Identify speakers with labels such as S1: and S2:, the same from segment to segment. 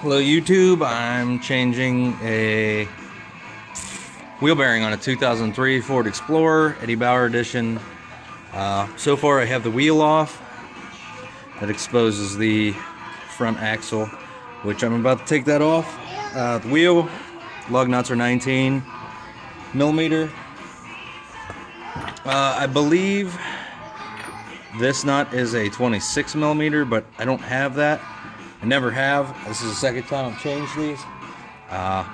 S1: Hello YouTube, I'm changing a wheel bearing on a 2003 Ford Explorer Eddie Bauer edition. So far I have the wheel off. That exposes the front axle, which I'm about to take that off. The wheel, lug nuts are 19 millimeter. I believe this nut is a 26 millimeter, but I don't have that. I never have. This is the second time I've changed these. I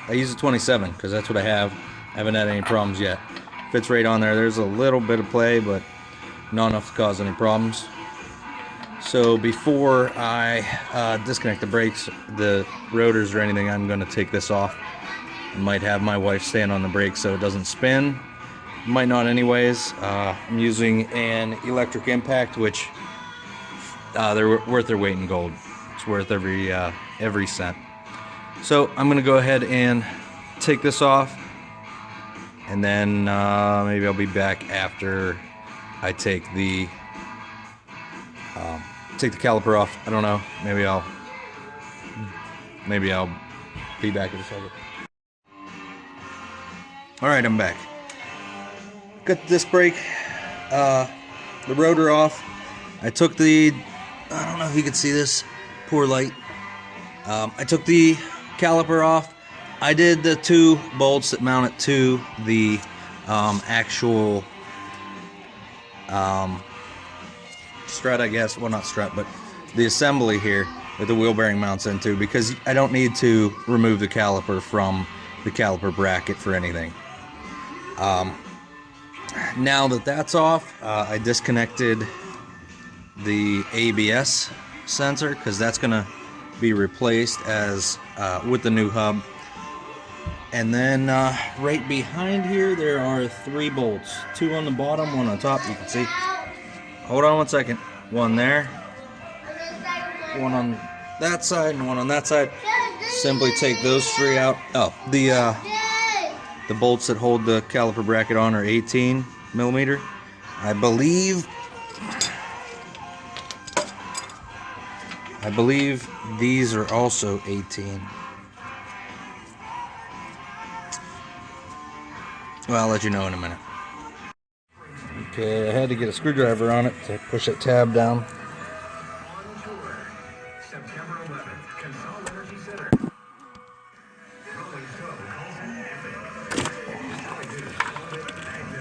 S1: use a 27 because that's what I have. I haven't had any problems yet. Fits right on there. There's a little bit of play, but not enough to cause any problems. So before I disconnect the brakes, the rotors or anything, I'm going to take this off. I might have my wife stand on the brakes so it doesn't spin. Might not anyways. I'm using an electric impact, which they're worth their weight in gold. It's worth every cent. So I'm gonna go ahead and take this off, and then maybe I'll be back after I take the caliper off. I don't know. Maybe I'll be back in a second. All right, I'm back. Got the disc brake, the rotor off. I took the, I don't know if you can see this, poor light. I took the caliper off. I did the two bolts that mount it to the actual strut, I guess. Well, not strut, but the assembly here that the wheel bearing mounts into, because I don't need to remove the caliper from the caliper bracket for anything. Now that that's off, I disconnected the ABS sensor because that's gonna be replaced as with the new hub. And then right behind here there are 3 bolts, 2 on the bottom, 1 on top. You can see. Hold on one second. 1 there, 1 on that side, and 1 on that side. Simply take those 3 out. Oh, the bolts that hold the caliper bracket on are 18 millimeter. I believe these are also 18. Well, I'll let you know in a minute. Okay, I had to get a screwdriver on it to push that tab down.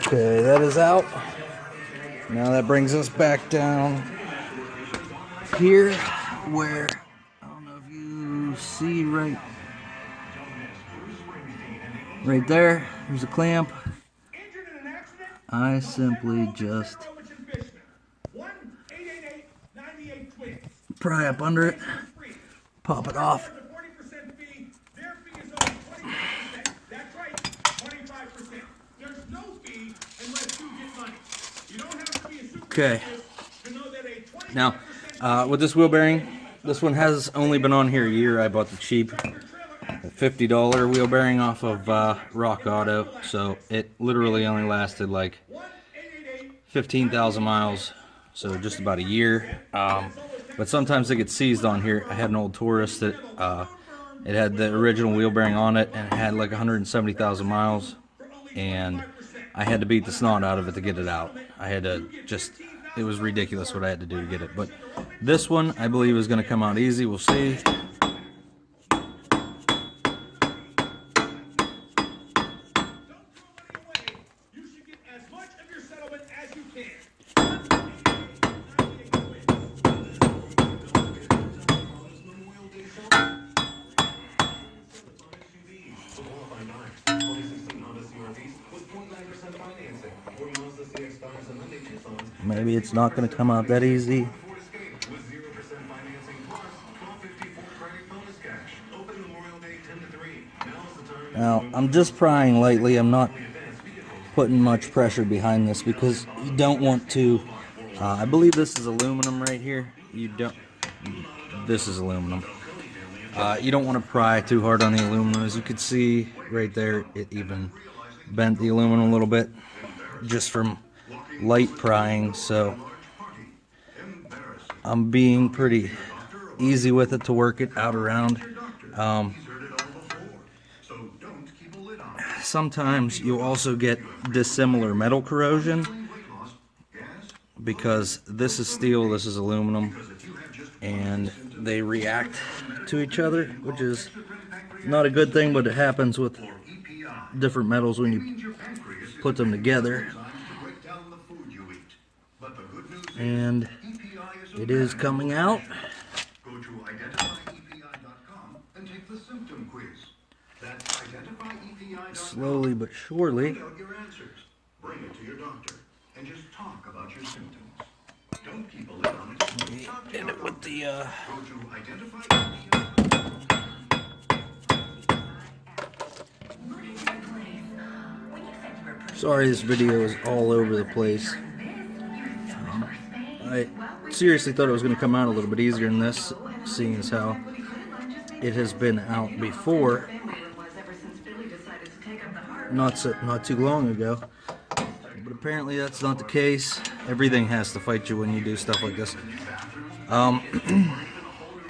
S1: Okay, that is out. Now that brings us back down here where, I don't know if you see right there, there's a clamp. I simply just pry up under it, pop it off. Okay. Now, with this wheel bearing, this one has only been on here a year. I bought the cheap $50 wheel bearing off of Rock Auto, so it literally only lasted like 15,000 miles, so just about a year. But sometimes they get seized on here. I had an old Taurus that it had the original wheel bearing on it, and it had like 170,000 miles, and I had to beat the snot out of it to get it out. I had to just, it was ridiculous what I had to do to get it. But this one, I believe, is going to come out easy. We'll see. Maybe it's not going to come out that easy. Now, I'm just prying lightly. I'm not putting much pressure behind this because you don't want to, I believe this is aluminum right here. This is aluminum. You don't want to pry too hard on the aluminum. As you can see right there, it even bent the aluminum a little bit just from light prying, so I'm being pretty easy with it to work it out around. Sometimes you'll also get dissimilar metal corrosion because this is steel, this is aluminum, and they react to each other, which is not a good thing, but it happens with different metals when you put them together. And it is coming out.
S2: Go to identifyepi.com and take the symptom quiz. That's identifyepi.com.
S1: Slowly but surely.
S2: Find out your answers. Bring it to your doctor and just talk about your symptoms. Don't keep a lid on it. Talk to
S1: Hit
S2: your
S1: it with the
S2: Go to identifyepi.com.
S1: Sorry, this video is all over the place. I seriously thought it was going to come out a little bit easier than this, seeing as how it has been out before, not too long ago. But apparently that's not the case. Everything has to fight you when you do stuff like this.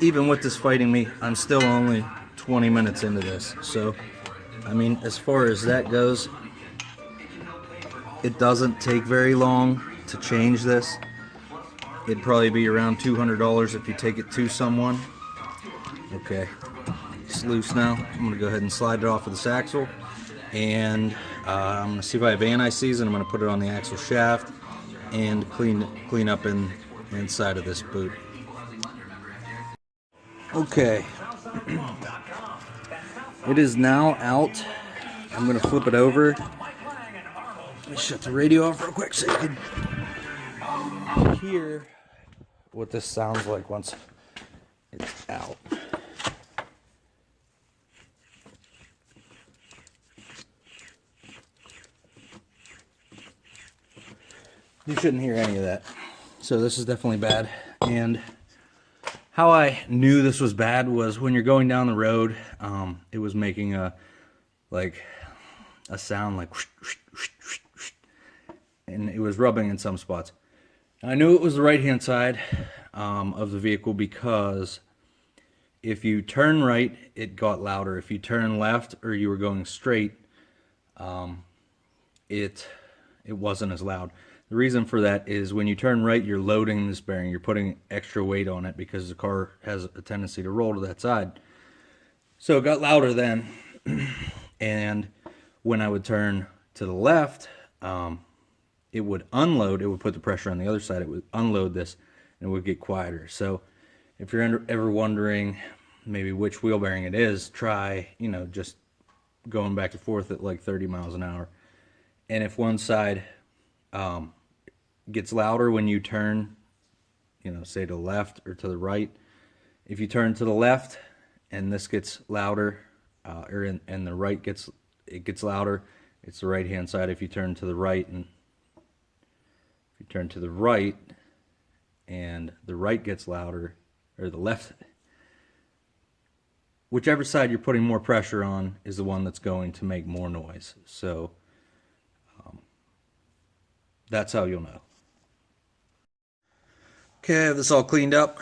S1: Even with this fighting me, I'm still only 20 minutes into this. So, I mean, as far as that goes, it doesn't take very long to change this. It'd probably be around $200 if you take it to someone. Okay, it's loose now. I'm going to go ahead and slide it off of this axle. And I'm going to see if I have anti-seize, and I'm going to put it on the axle shaft and clean up inside of this boot. Okay. It is now out. I'm going to flip it over. Let me shut the radio off real quick so you can hear what this sounds like once it's out. You shouldn't hear any of that. So this is definitely bad. And how I knew this was bad was when you're going down the road, it was making a sound like whoosh, whoosh, whoosh, whoosh, whoosh, and it was rubbing in some spots. I knew it was the right hand side of the vehicle because if you turn right, it got louder. If you turn left or you were going straight, it wasn't as loud. The reason for that is when you turn right, you're loading this bearing. You're putting extra weight on it because the car has a tendency to roll to that side. So it got louder then. And when I would turn to the left, it would unload. It would put the pressure on the other side. It would unload this and it would get quieter. So if you're ever wondering maybe which wheel bearing it is, try, just going back and forth at like 30 miles an hour. And if one side gets louder when you turn, say to the left or to the right, if you turn to the left and this gets louder, and the right gets louder, it's the right hand side. If you turn to the right and the right gets louder, or the left, whichever side you're putting more pressure on is the one that's going to make more noise. So that's how you'll know. Okay, I have this all cleaned up.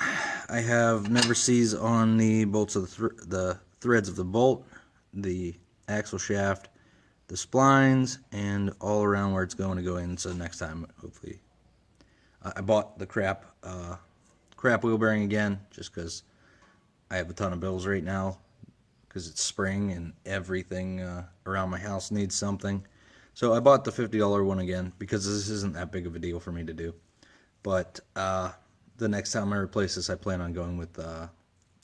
S1: I have never seize on the bolts of the threads of the bolt, the axle shaft, the splines, and all around where it's going to go in. So next time, hopefully, I bought the crap wheel bearing again, just because I have a ton of bills right now, because it's spring and everything around my house needs something. So I bought the $50 one again because this isn't that big of a deal for me to do. But the next time I replace this, I plan on going with a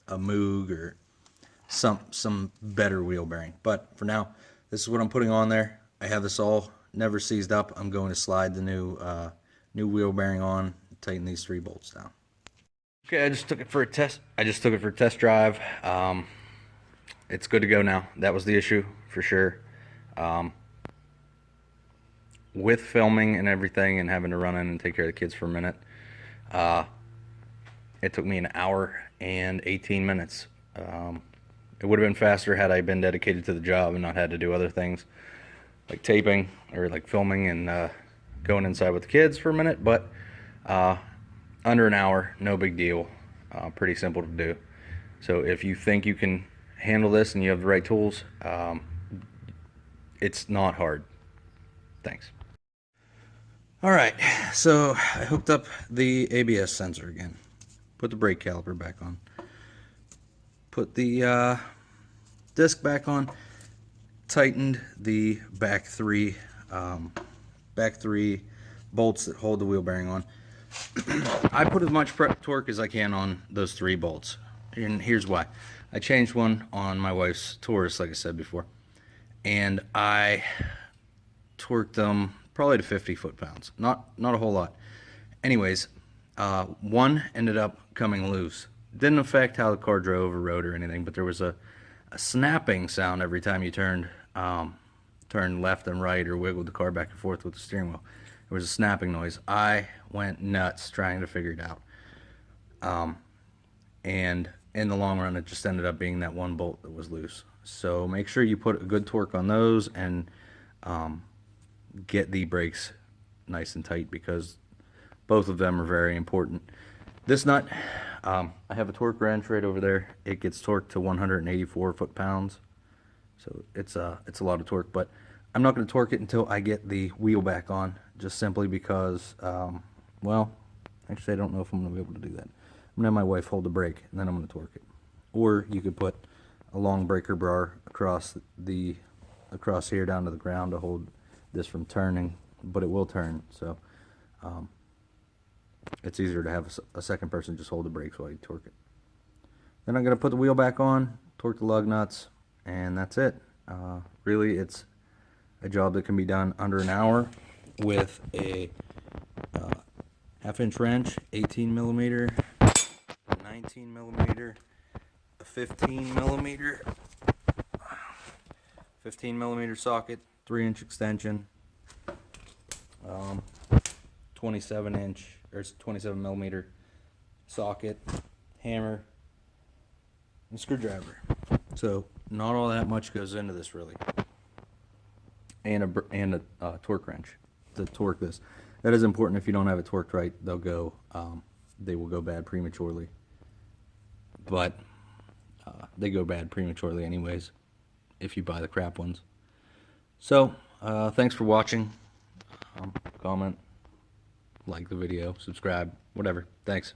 S1: Moog or some better wheel bearing. But for now, this is what I'm putting on there. I have this all never seized up. I'm going to slide the new wheel bearing on, tighten these 3 bolts down. Okay, I just took it for a test. Drive. It's good to go now. That was the issue for sure. With filming and everything and having to run in and take care of the kids for a minute, it took me an hour and 18 minutes. It would have been faster had I been dedicated to the job and not had to do other things like taping or like filming and going inside with the kids for a minute. But under an hour, no big deal. pretty simple to do. So if you think you can handle this and you have the right tools, it's not hard. Thanks. Alright, so I hooked up the ABS sensor again. Put the brake caliper back on. Put the disc back on. Tightened the back three bolts that hold the wheel bearing on. I put as much torque as I can on those 3 bolts, and here's why. I changed one on my wife's Taurus, like I said before, and I torqued them probably to 50 foot-pounds. Not a whole lot. Anyways, one ended up coming loose. Didn't affect how the car drove or rode or anything, but there was a snapping sound every time you turned left and right or wiggled the car back and forth with the steering wheel. There was a snapping noise. I went nuts trying to figure it out. And in the long run, it just ended up being that one bolt that was loose. So make sure you put a good torque on those and get the brakes nice and tight, because both of them are very important. This nut, I have a torque wrench right over there. It gets torqued to 184 foot-pounds. So it's a lot of torque, but I'm not going to torque it until I get the wheel back on, just simply because, well, actually I don't know if I'm going to be able to do that. I'm going to have my wife hold the brake, and then I'm going to torque it. Or you could put a long breaker bar across here down to the ground to hold this from turning, but it will turn, so it's easier to have a second person just hold the brakes while you torque it. Then I'm going to put the wheel back on, torque the lug nuts, and that's it. Really, it's a job that can be done under an hour with a half-inch wrench, 18 millimeter, 19 millimeter, a 15 millimeter socket, 3-inch extension, 27-inch or 27 millimeter socket, hammer, and screwdriver. So not all that much goes into this really, and a torque wrench to torque this. That is important. If you don't have it torqued right, they will go bad prematurely. But they go bad prematurely anyways if you buy the crap ones. So thanks for watching. Comment, like the video, subscribe, whatever. Thanks.